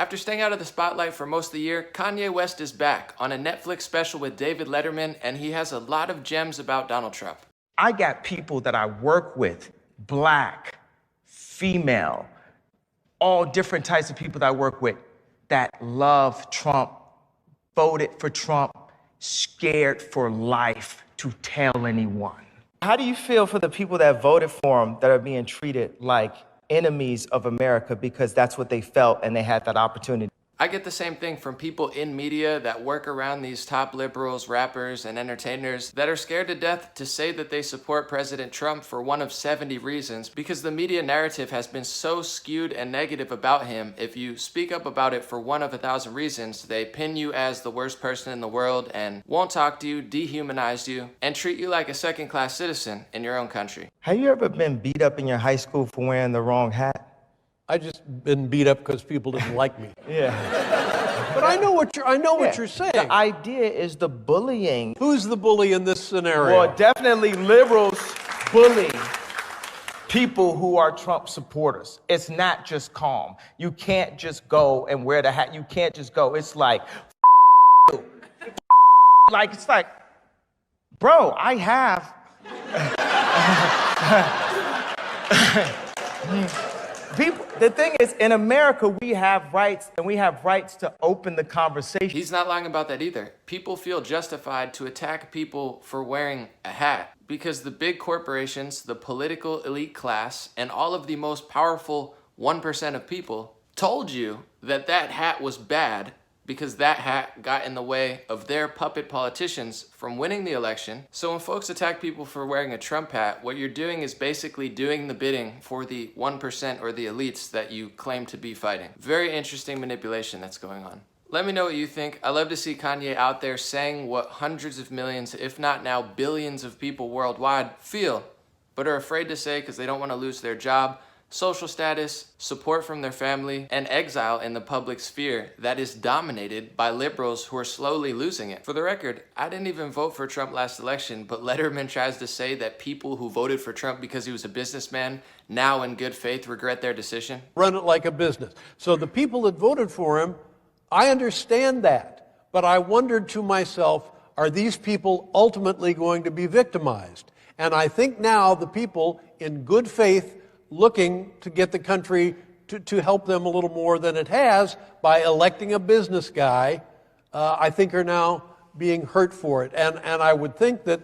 After staying out of the spotlight for most of the year, Kanye West is back on a Netflix special with David Letterman, and he has a lot of gems about Donald Trump. I got people that I work with, black, female, all different types of people that I work with that love Trump, voted for Trump, scared for life to tell anyone. How do you feel for the people that voted for him that are being treated like enemies of America because that's what they felt and they had that opportunity? I get the same thing from people in media that work around these top liberals, rappers, and entertainers that are scared to death to say that they support President Trump for one of 70 reasons because the media narrative has been so skewed and negative about him. If you speak up about it for one of 1,000 reasons, they pin you as the worst person in the world and won't talk to you, dehumanize you, and treat you like a second-class citizen in your own country. Have you ever been beat up in your high school for wearing the wrong hat? I just been beat up because people didn't like me. Yeah. But I know what you're saying. The idea is the bullying. Who's the bully in this scenario? Well, definitely liberals bully people who are Trump supporters. It's not just calm. You can't just go and wear the hat. You can't just go. It's like, you. Like, it's like, bro, I have. People, the thing is, in America, we have rights, and we have rights to open the conversation. He's not lying about that either. People feel justified to attack people for wearing a hat because the big corporations, the political elite class, and all of the most powerful 1% of people told you that that hat was bad because that hat got in the way of their puppet politicians from winning the election. So when folks attack people for wearing a Trump hat, what you're doing is basically doing the bidding for the 1% or the elites that you claim to be fighting. Very interesting manipulation that's going on. Let me know what you think. I love to see Kanye out there saying what hundreds of millions, if not now billions of people worldwide feel, but are afraid to say because they don't want to lose their job, social status, support from their family, and exile in the public sphere that is dominated by liberals who are slowly losing it. For the record, I didn't even vote for Trump last election, but Letterman tries to say that people who voted for Trump because he was a businessman now in good faith regret their decision. Run it like a business. So the people that voted for him, I understand that, but I wondered to myself, are these people ultimately going to be victimized? And I think now the people in good faith looking to get the country to help them a little more than it has by electing a business guy, I think are now being hurt for it. And I would think that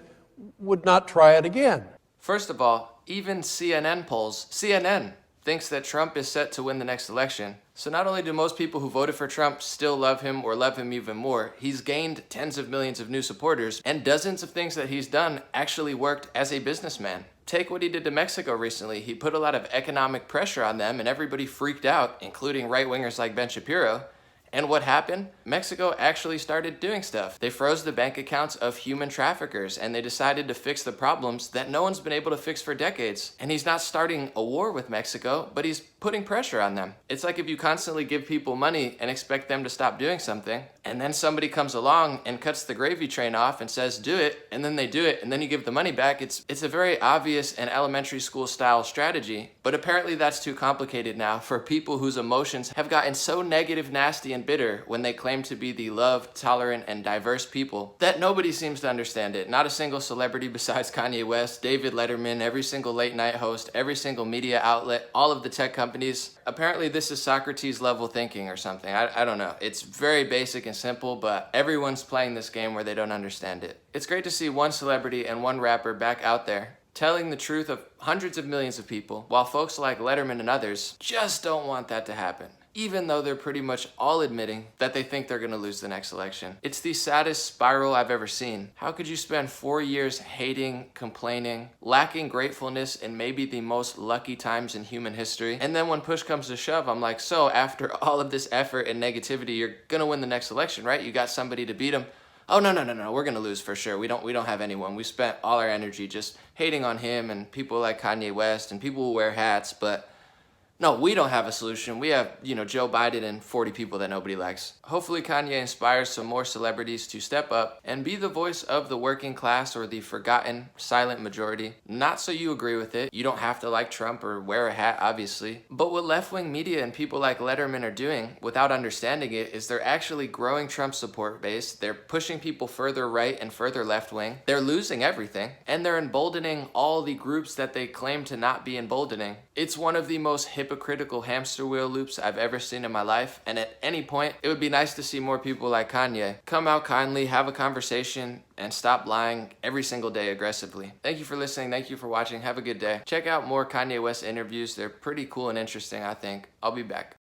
would not try it again. First of all, even CNN polls, CNN thinks that Trump is set to win the next election. So not only do most people who voted for Trump still love him or love him even more, he's gained tens of millions of new supporters, and dozens of things that he's done actually worked as a businessman. Take what he did to Mexico recently. He put a lot of economic pressure on them and everybody freaked out, including right-wingers like Ben Shapiro. And what happened? Mexico actually started doing stuff. They froze the bank accounts of human traffickers and they decided to fix the problems that no one's been able to fix for decades. And he's not starting a war with Mexico, but he's putting pressure on them. It's like if you constantly give people money and expect them to stop doing something, and then somebody comes along and cuts the gravy train off and says, do it, and then they do it, and then you give the money back. It's a very obvious and elementary school style strategy, but apparently that's too complicated now for people whose emotions have gotten so negative, nasty, and bitter when they claim to be the loved, tolerant, and diverse people that nobody seems to understand it. Not a single celebrity besides Kanye West, David Letterman, every single late night host, every single media outlet, all of the tech companies. Apparently this is Socrates level thinking or something. I don't know. It's very basic and simple, but everyone's playing this game where they don't understand it. It's great to see one celebrity and one rapper back out there telling the truth of hundreds of millions of people, while folks like Letterman and others just don't want that to happen, even though they're pretty much all admitting that they think they're going to lose the next election. It's the saddest spiral I've ever seen. How could you spend 4 years hating, complaining, lacking gratefulness in maybe the most lucky times in human history? And then when push comes to shove, I'm like, so after all of this effort and negativity, you're going to win the next election, right? You got somebody to beat them. Oh, no, we're going to lose for sure. We don't have anyone. We spent all our energy just hating on him and people like Kanye West and people who wear hats, but No, we don't have a solution. We have, Joe Biden and 40 people that nobody likes. Hopefully Kanye inspires some more celebrities to step up and be the voice of the working class or the forgotten silent majority. Not so you agree with it. You don't have to like Trump or wear a hat, obviously. But what left-wing media and people like Letterman are doing without understanding it is they're actually growing Trump's support base. They're pushing people further right and further left-wing. They're losing everything. And they're emboldening all the groups that they claim to not be emboldening. It's one of the most hypocritical hamster wheel loops I've ever seen in my life, and at any point, it would be nice to see more people like Kanye come out kindly, have a conversation, and stop lying every single day aggressively. Thank you for listening. Thank you for watching. Have a good day. Check out more Kanye West interviews. They're pretty cool and interesting, I think. I'll be back.